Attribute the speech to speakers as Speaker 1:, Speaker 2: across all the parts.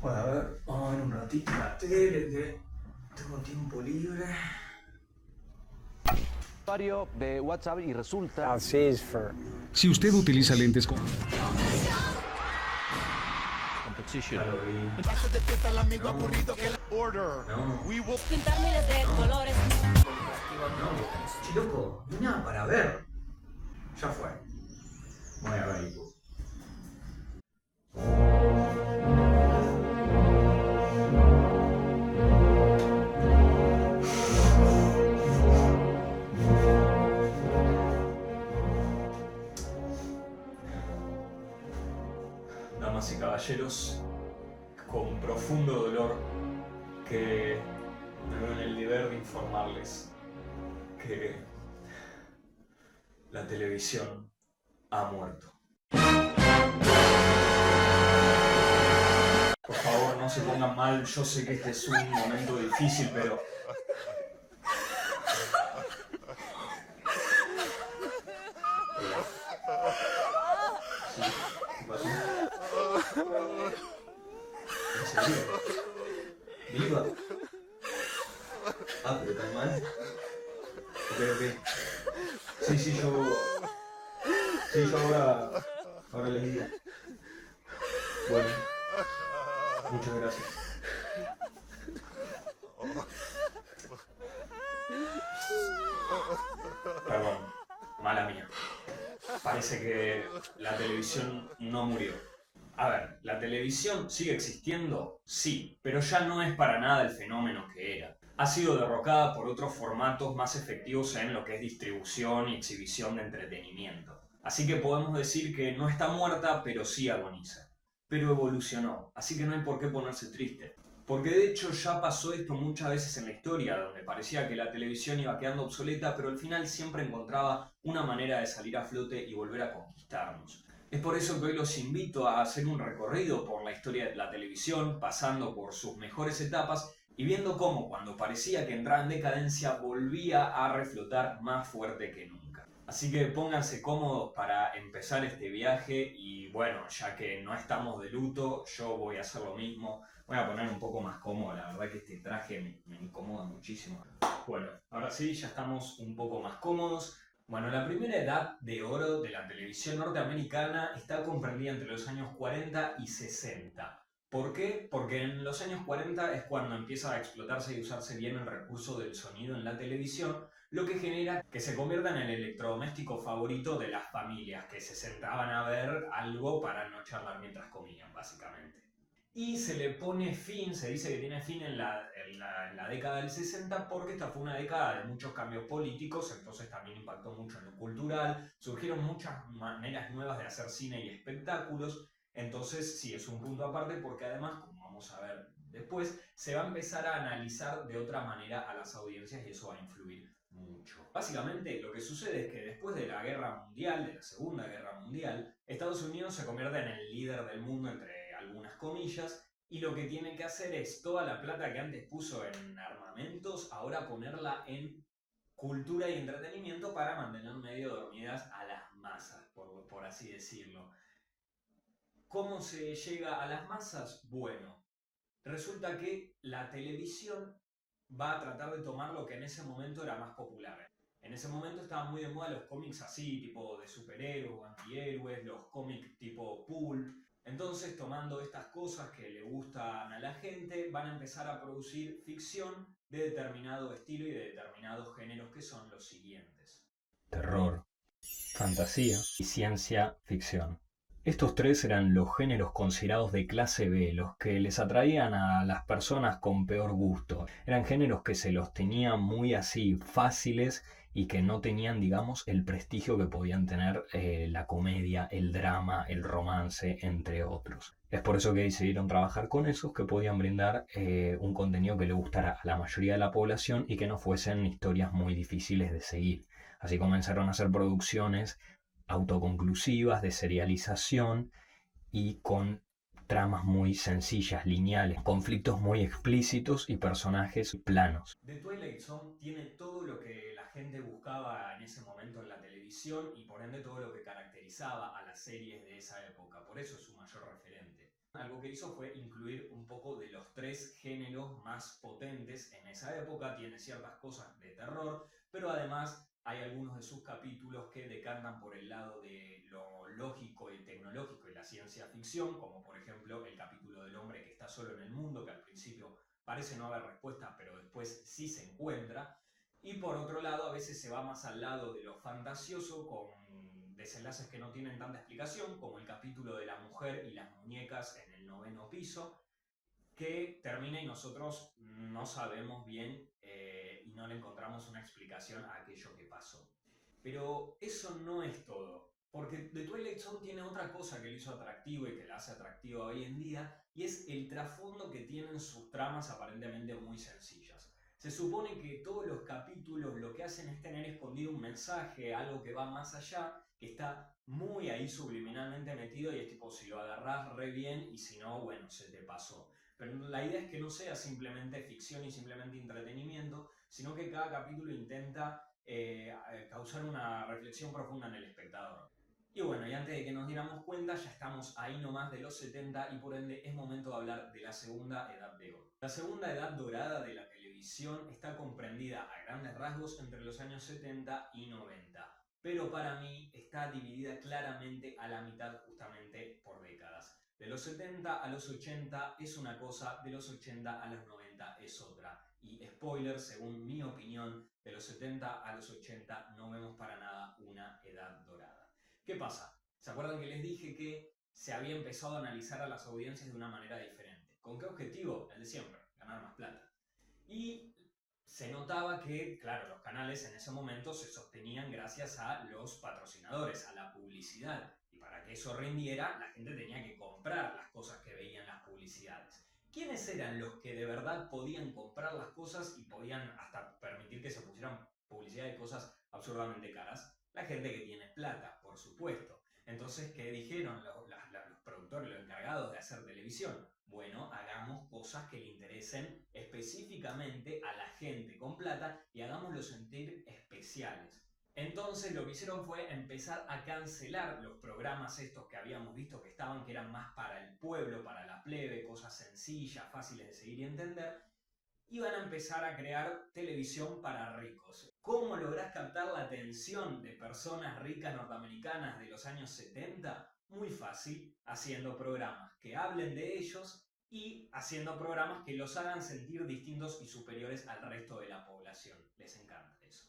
Speaker 1: Bueno, a ver, vamos a ver un ratito la tele, que tengo tiempo libre.
Speaker 2: De WhatsApp y resulta.
Speaker 3: Si usted utiliza lentes con...
Speaker 1: Ya lo vi. No.
Speaker 4: Pintar miles de colores.
Speaker 1: No, chiloco, no hay nada para ver. Ya fue. Voy a ver, hijo. Damas y caballeros, con profundo dolor que me veo en el deber de informarles que la televisión ha muerto. Por favor, no se pongan mal, yo sé que este es un momento difícil, pero... Sí, ¿qué pasó? ¿En serio? ¿Viva? Ah, pero tan mal. Ok. Sí, yo ahora les digo. Bueno, muchas gracias. Perdón, mala mía. Parece que la televisión no murió. A ver, ¿la televisión sigue existiendo? Sí, pero ya no es para nada el fenómeno que era. Ha sido derrocada por otros formatos más efectivos en lo que es distribución y exhibición de entretenimiento. Así que podemos decir que no está muerta, pero sí agoniza. Pero evolucionó, así que no hay por qué ponerse triste. Porque de hecho ya pasó esto muchas veces en la historia, donde parecía que la televisión iba quedando obsoleta, pero al final siempre encontraba una manera de salir a flote y volver a conquistarnos. Es por eso que hoy los invito a hacer un recorrido por la historia de la televisión, pasando por sus mejores etapas y viendo cómo, cuando parecía que entraba en decadencia, volvía a reflotar más fuerte que nunca. Así que pónganse cómodos para empezar este viaje y bueno, ya que no estamos de luto, yo voy a hacer lo mismo. Voy a poner un poco más cómodo, la verdad que este traje me incomoda muchísimo. Bueno, ahora sí, ya estamos un poco más cómodos. Bueno, la primera edad de oro de la televisión norteamericana está comprendida entre los años 40 y 60. ¿Por qué? Porque en los años 40 es cuando empieza a explotarse y usarse bien el recurso del sonido en la televisión, lo que genera que se convierta en el electrodoméstico favorito de las familias, que se sentaban a ver algo para no charlar mientras comían, básicamente. Y se le pone fin, se dice que tiene fin en la década del 60 porque esta fue una década de muchos cambios políticos, entonces también impactó mucho en lo cultural, surgieron muchas maneras nuevas de hacer cine y espectáculos, entonces sí es un punto aparte porque además, como vamos a ver después, se va a empezar a analizar de otra manera a las audiencias y eso va a influir mucho. Básicamente lo que sucede es que después de la guerra mundial, de la Segunda Guerra Mundial, Estados Unidos se convierte en el líder del mundo entre algunas comillas y lo que tiene que hacer es toda la plata que antes puso en armamentos, ahora ponerla en cultura y entretenimiento para mantener medio dormidas a las masas, por así decirlo. ¿Cómo se llega a las masas? Bueno, resulta que la televisión va a tratar de tomar lo que en ese momento era más popular. En ese momento estaban muy de moda los cómics así, tipo de superhéroes o antihéroes, los cómics tipo pulp. Entonces, tomando estas cosas que le gustan a la gente, van a empezar a producir ficción de determinado estilo y de determinados géneros que son los siguientes: terror, fantasía y ciencia ficción. Estos tres eran los géneros considerados de clase B, los que les atraían a las personas con peor gusto. Eran géneros que se los tenían muy así fáciles y que no tenían, digamos, el prestigio que podían tener la comedia, el drama, el romance, entre otros. Es por eso que decidieron trabajar con esos que podían brindar un contenido que le gustara a la mayoría de la población y que no fuesen historias muy difíciles de seguir. Así comenzaron a hacer producciones autoconclusivas, de serialización y con tramas muy sencillas, lineales, conflictos muy explícitos y personajes planos. The Twilight Zone tiene todo lo que la gente buscaba en ese momento en la televisión y por ende todo lo que caracterizaba a las series de esa época, por eso es su mayor referente. Algo que hizo fue incluir un poco de los tres géneros más potentes en esa época. Tiene ciertas cosas de terror, pero además hay algunos de sus capítulos que decantan por el lado de lo lógico y tecnológico y la ciencia ficción, como por ejemplo el capítulo del hombre que está solo en el mundo, que al principio parece no haber respuesta, pero después sí se encuentra. Y por otro lado, a veces se va más al lado de lo fantasioso, con desenlaces que no tienen tanta explicación, como el capítulo de la mujer y las muñecas en el 9º piso, que termina y nosotros no sabemos bien y no le encontramos una explicación a aquello que pasó. Pero eso no es todo, porque The Twilight Zone tiene otra cosa que lo hizo atractivo y que la hace atractiva hoy en día, y es el trasfondo que tienen sus tramas aparentemente muy sencillas. Se supone que todos los capítulos lo que hacen es tener escondido un mensaje, algo que va más allá, que está muy ahí subliminalmente metido y es tipo, si lo agarrás re bien y si no, bueno, se te pasó. Pero la idea es que no sea simplemente ficción y simplemente entretenimiento, sino que cada capítulo intenta causar una reflexión profunda en el espectador. Y bueno, y antes de que nos diéramos cuenta, ya estamos ahí nomás de los 70 y por ende es momento de hablar de la segunda edad de oro. La segunda edad dorada de la televisión está comprendida a grandes rasgos entre los años 70 y 90, pero para mí está dividida claramente a la mitad justamente por décadas. De los 70 a los 80 es una cosa, de los 80 a los 90 es otra. Y spoiler, según mi opinión, de los 70 a los 80 no vemos para nada una edad dorada. ¿Qué pasa? ¿Se acuerdan que les dije que se había empezado a analizar a las audiencias de una manera diferente? ¿Con qué objetivo? El de siempre, ganar más plata. Y se notaba que, claro, los canales en ese momento se sostenían gracias a los patrocinadores, a la publicidad. Y para que eso rindiera, la gente tenía que comprar las cosas que veían las publicidades. ¿Quiénes eran los que de verdad podían comprar las cosas y podían hasta permitir que se pusieran publicidad de cosas absurdamente caras? La gente que tiene plata, por supuesto. Entonces, ¿qué dijeron los productores, los encargados de hacer televisión? Bueno, hagamos cosas que le interesen específicamente a la gente con plata y hagámoslos sentir especiales. Entonces lo que hicieron fue empezar a cancelar los programas estos que habíamos visto que estaban, que eran más para el pueblo, para la plebe, cosas sencillas, fáciles de seguir y entender, y van a empezar a crear televisión para ricos. ¿Cómo lográs captar la atención de personas ricas norteamericanas de los años 70? Muy fácil, haciendo programas que hablen de ellos y haciendo programas que los hagan sentir distintos y superiores al resto de la población. Les encanta eso.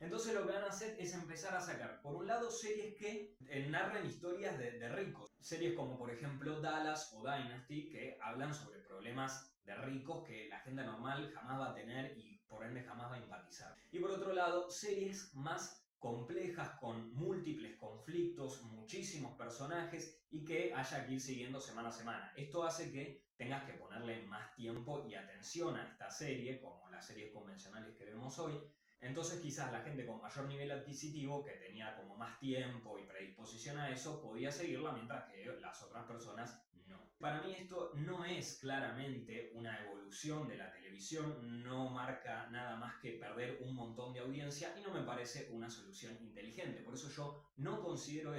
Speaker 1: Entonces lo que van a hacer es empezar a sacar, por un lado, series que narren historias de ricos. Series como por ejemplo Dallas o Dynasty, que hablan sobre problemas de ricos que la gente normal jamás va a tener y por ende jamás va a empatizar. Y por otro lado, series más complejas con múltiples conflictos, muchísimos personajes y que haya que ir siguiendo semana a semana. Esto hace que tengas que ponerle más tiempo y atención a esta serie, como las series convencionales que vemos hoy. Entonces quizás la gente con mayor nivel adquisitivo, que tenía como más tiempo y predisposición a eso, podía seguirla, mientras que las otras personas no. Para mí esto no es claramente una evolución de la televisión, no marca nada más que perder un montón de audiencia y no me parece una solución inteligente. Por eso yo no considero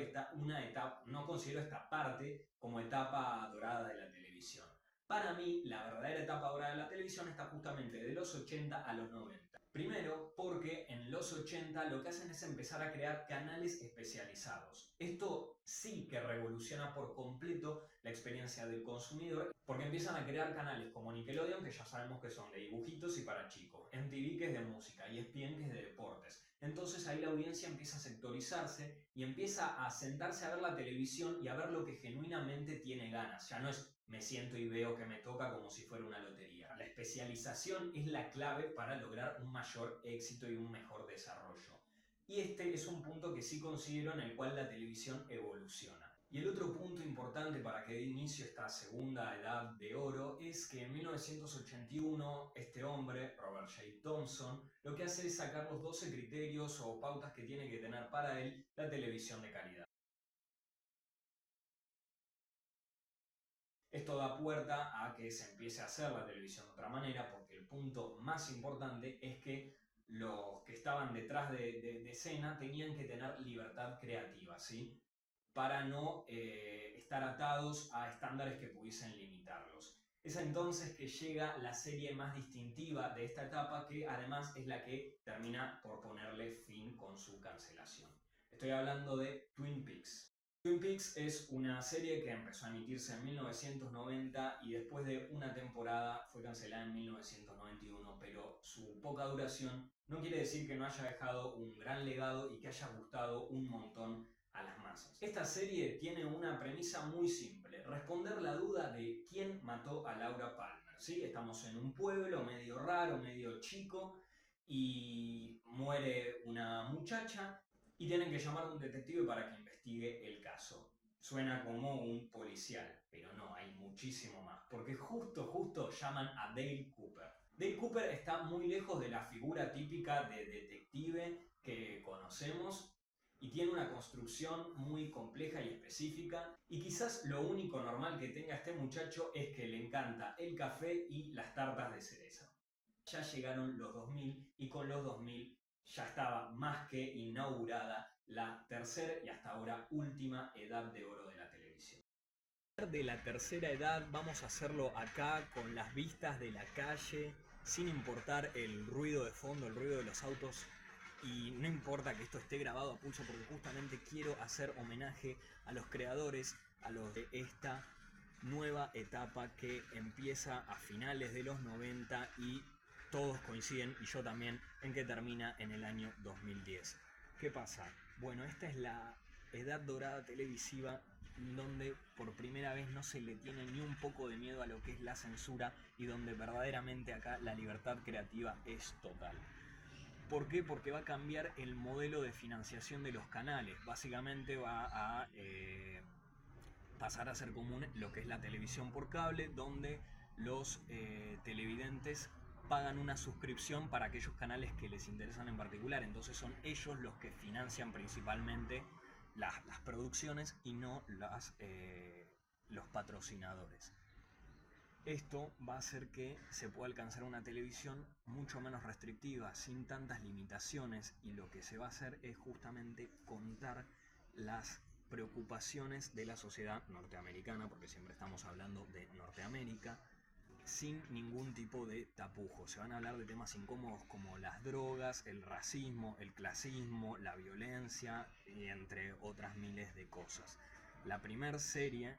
Speaker 1: no considero esta parte como etapa dorada de la televisión. Para mí, la verdadera etapa dorada de la televisión está justamente de los 80 a los 90. Primero, porque en los 80 lo que hacen es empezar a crear canales especializados. Esto sí que revoluciona por completo la experiencia del consumidor, porque empiezan a crear canales como Nickelodeon, que ya sabemos que son de dibujitos y para chicos, MTV, que es de música, y ESPN, que es de deportes. Entonces ahí la audiencia empieza a sectorizarse y empieza a sentarse a ver la televisión y a ver lo que genuinamente tiene ganas. Ya no es me siento y veo que me toca como si fuera una lotería. La especialización es la clave para lograr un mayor éxito y un mejor desarrollo. Y este es un punto que sí considero en el cual la televisión evoluciona. Y el otro punto importante para que dé inicio a esta segunda edad de oro es que en 1981 este hombre, Robert J. Thompson, lo que hace es sacar los 12 criterios o pautas que tiene que tener para él la televisión de calidad. Esto da puerta a que se empiece a hacer la televisión de otra manera, porque el punto más importante es que los que estaban detrás de escena tenían que tener libertad creativa, ¿sí? para no estar atados a estándares que pudiesen limitarlos. Es entonces que llega la serie más distintiva de esta etapa, que además es la que termina por ponerle fin con su cancelación. Estoy hablando de Twin Peaks. Twin Peaks es una serie que empezó a emitirse en 1990 y después de una temporada fue cancelada en 1991, pero su poca duración no quiere decir que no haya dejado un gran legado y que haya gustado un montón a las masas. Esta serie tiene una premisa muy simple: responder la duda de quién mató a Laura Palmer. ¿Sí? Estamos en un pueblo medio raro, medio chico, y muere una muchacha y tienen que llamar a un detective para que investigue el caso. Suena como un policial, pero no, hay muchísimo más, porque justo llaman a Dale Cooper. Dale Cooper está muy lejos de la figura típica de detective que conocemos y tiene una construcción muy compleja y específica, y quizás lo único normal que tenga este muchacho es que le encanta el café y las tartas de cereza. Ya llegaron los 2000 y con los 2000 ya estaba más que inaugurada la tercera y hasta ahora última edad de oro de la televisión. De la tercera edad vamos a hacerlo acá con las vistas de la calle, sin importar el ruido de fondo, el ruido de los autos, y no importa que esto esté grabado a pulso, porque justamente quiero hacer homenaje a los creadores, a los de esta nueva etapa que empieza a finales de los 90 y todos coinciden, y yo también, en que termina en el año 2010. ¿Qué pasa? Bueno, esta es la edad dorada televisiva donde por primera vez no se le tiene ni un poco de miedo a lo que es la censura y donde verdaderamente acá la libertad creativa es total. ¿Por qué? Porque va a cambiar el modelo de financiación de los canales. Básicamente va a pasar a ser común lo que es la televisión por cable, donde los televidentes pagan una suscripción para aquellos canales que les interesan en particular. Entonces son ellos los que financian principalmente las producciones y no los patrocinadores. Esto va a hacer que se pueda alcanzar una televisión mucho menos restrictiva, sin tantas limitaciones, y lo que se va a hacer es justamente contar las preocupaciones de la sociedad norteamericana, porque siempre estamos hablando de Norteamérica, sin ningún tipo de tapujo. Se van a hablar de temas incómodos como las drogas, el racismo, el clasismo, la violencia y entre otras miles de cosas. La primera series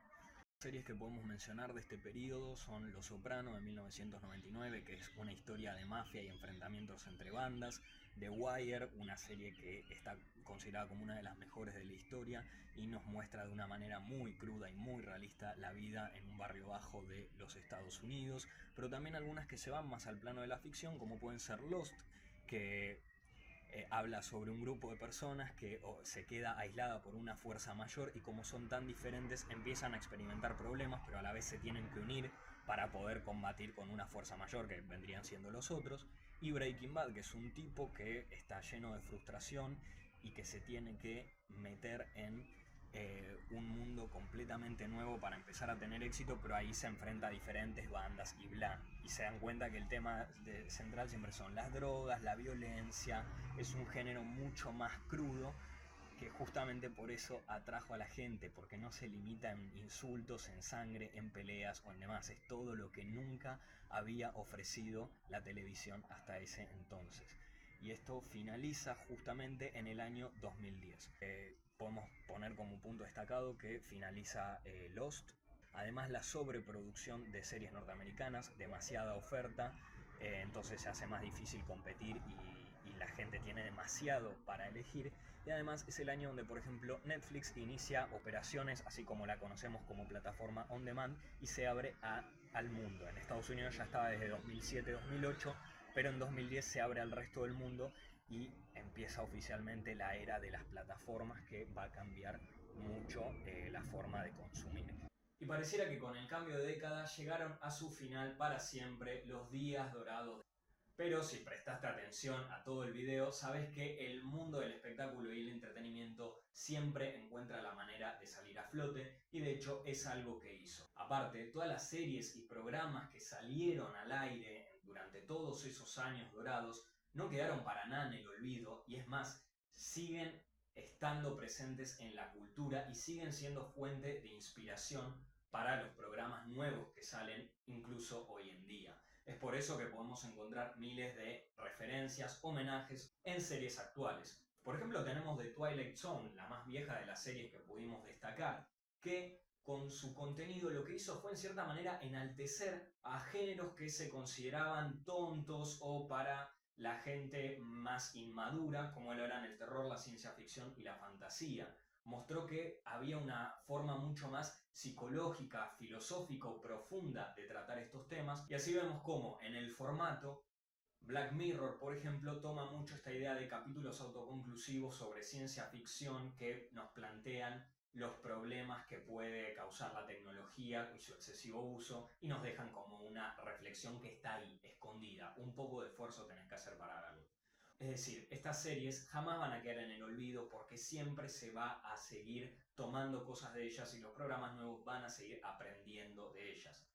Speaker 1: que podemos mencionar de este periodo son Los Soprano de 1999, que es una historia de mafia y enfrentamientos entre bandas; The Wire, una serie que está considerada como una de las mejores de la historia y nos muestra de una manera muy cruda y muy realista la vida en un barrio bajo de los Estados Unidos; pero también algunas que se van más al plano de la ficción, como pueden ser Lost, que habla sobre un grupo de personas que se queda aislada por una fuerza mayor y como son tan diferentes empiezan a experimentar problemas, pero a la vez se tienen que unir para poder combatir con una fuerza mayor que vendrían siendo los otros; y Breaking Bad, que es un tipo que está lleno de frustración y que se tiene que meter en un mundo completamente nuevo para empezar a tener éxito, pero ahí se enfrenta a diferentes bandas y bla, y se dan cuenta que el tema central siempre son las drogas, la violencia. Es un género mucho más crudo, que justamente por eso atrajo a la gente, porque no se limita en insultos, en sangre, en peleas o en demás. Es todo lo que nunca había ofrecido la televisión hasta ese entonces. Y esto finaliza justamente en el año 2010. Podemos poner como punto destacado que finaliza Lost. Además, la sobreproducción de series norteamericanas, demasiada oferta, entonces se hace más difícil competir y la gente tiene demasiado para elegir. Y además es el año donde, por ejemplo, Netflix inicia operaciones, así como la conocemos como plataforma on demand, y se abre al mundo. En Estados Unidos ya estaba desde 2007-2008, pero en 2010 se abre al resto del mundo y empieza oficialmente la era de las plataformas, que va a cambiar mucho la forma de consumir. Y pareciera que con el cambio de década llegaron a su final para siempre los días dorados. Pero si prestaste atención a todo el video, sabes que el mundo del espectáculo y el entretenimiento siempre encuentra la manera de salir a flote, y de hecho es algo que hizo. Aparte, todas las series y programas que salieron al aire durante todos esos años dorados no quedaron para nada en el olvido, y es más, siguen estando presentes en la cultura y siguen siendo fuente de inspiración para los programas nuevos que salen incluso hoy en día. Es por eso que podemos encontrar miles de referencias, homenajes en series actuales. Por ejemplo, tenemos The Twilight Zone, la más vieja de las series que pudimos destacar, que con su contenido lo que hizo fue en cierta manera enaltecer a géneros que se consideraban tontos o para la gente más inmadura, como lo eran el terror, la ciencia ficción y la fantasía. Mostró que había una forma mucho más psicológica, filosófica, profunda de tratar estos temas, y así vemos cómo en el formato Black Mirror, por ejemplo, toma mucho esta idea de capítulos autoconclusivos sobre ciencia ficción que nos plantean los problemas que puede causar la tecnología y su excesivo uso, y nos dejan como una reflexión que está ahí, escondida. Un poco de esfuerzo tenés que hacer para verlo. Es decir, estas series jamás van a quedar en el olvido porque siempre se va a seguir tomando cosas de ellas y los programas nuevos van a seguir aprendiendo de ellas.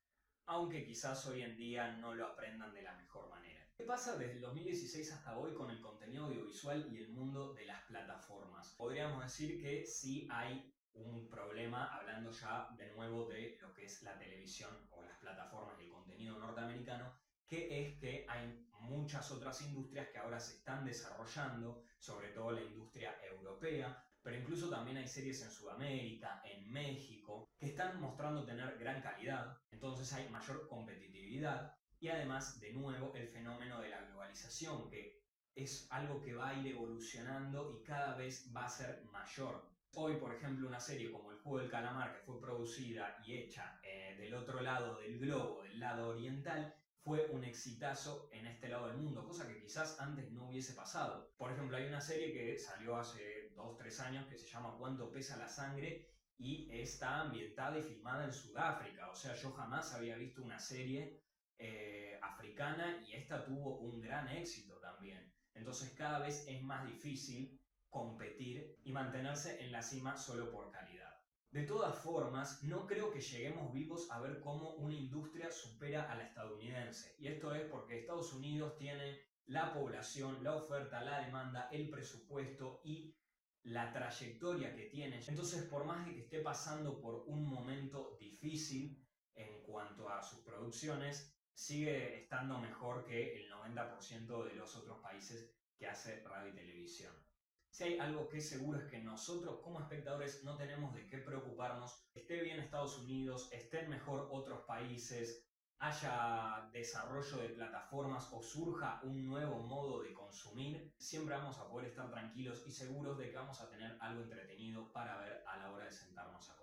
Speaker 1: Aunque quizás hoy en día no lo aprendan de la mejor manera. ¿Qué pasa desde el 2016 hasta hoy con el contenido audiovisual y el mundo de las plataformas? Podríamos decir que sí hay un problema, hablando ya de nuevo de lo que es la televisión o las plataformas y el contenido norteamericano, que es que hay muchas otras industrias que ahora se están desarrollando, sobre todo la industria europea, pero incluso también hay series en Sudamérica, en México, que están mostrando tener gran calidad, entonces hay mayor competitividad y además, de nuevo, el fenómeno de la globalización, que es algo que va a ir evolucionando y cada vez va a ser mayor. Hoy, por ejemplo, una serie como El Juego del Calamar, que fue producida y hecha del otro lado del globo, del lado oriental, fue un exitazo en este lado del mundo, cosa que quizás antes no hubiese pasado. Por ejemplo, hay una serie que salió hace 2-3 años que se llama ¿Cuánto pesa la sangre? Y está ambientada y filmada en Sudáfrica. O sea, yo jamás había visto una serie africana y esta tuvo un gran éxito también. Entonces cada vez es más difícil competir y mantenerse en la cima solo por calidad. De todas formas, no creo que lleguemos vivos a ver cómo una industria supera a la estadounidense. Y esto es porque Estados Unidos tiene la población, la oferta, la demanda, el presupuesto y la trayectoria que tiene. Entonces, por más de que esté pasando por un momento difícil en cuanto a sus producciones, sigue estando mejor que el 90% de los otros países que hace radio y televisión. Si hay algo que es seguro es que nosotros como espectadores no tenemos de qué preocuparnos. Esté bien Estados Unidos, estén mejor otros países, haya desarrollo de plataformas o surja un nuevo modo de consumir, siempre vamos a poder estar tranquilos y seguros de que vamos a tener algo entretenido para ver a la hora de sentarnos a comer.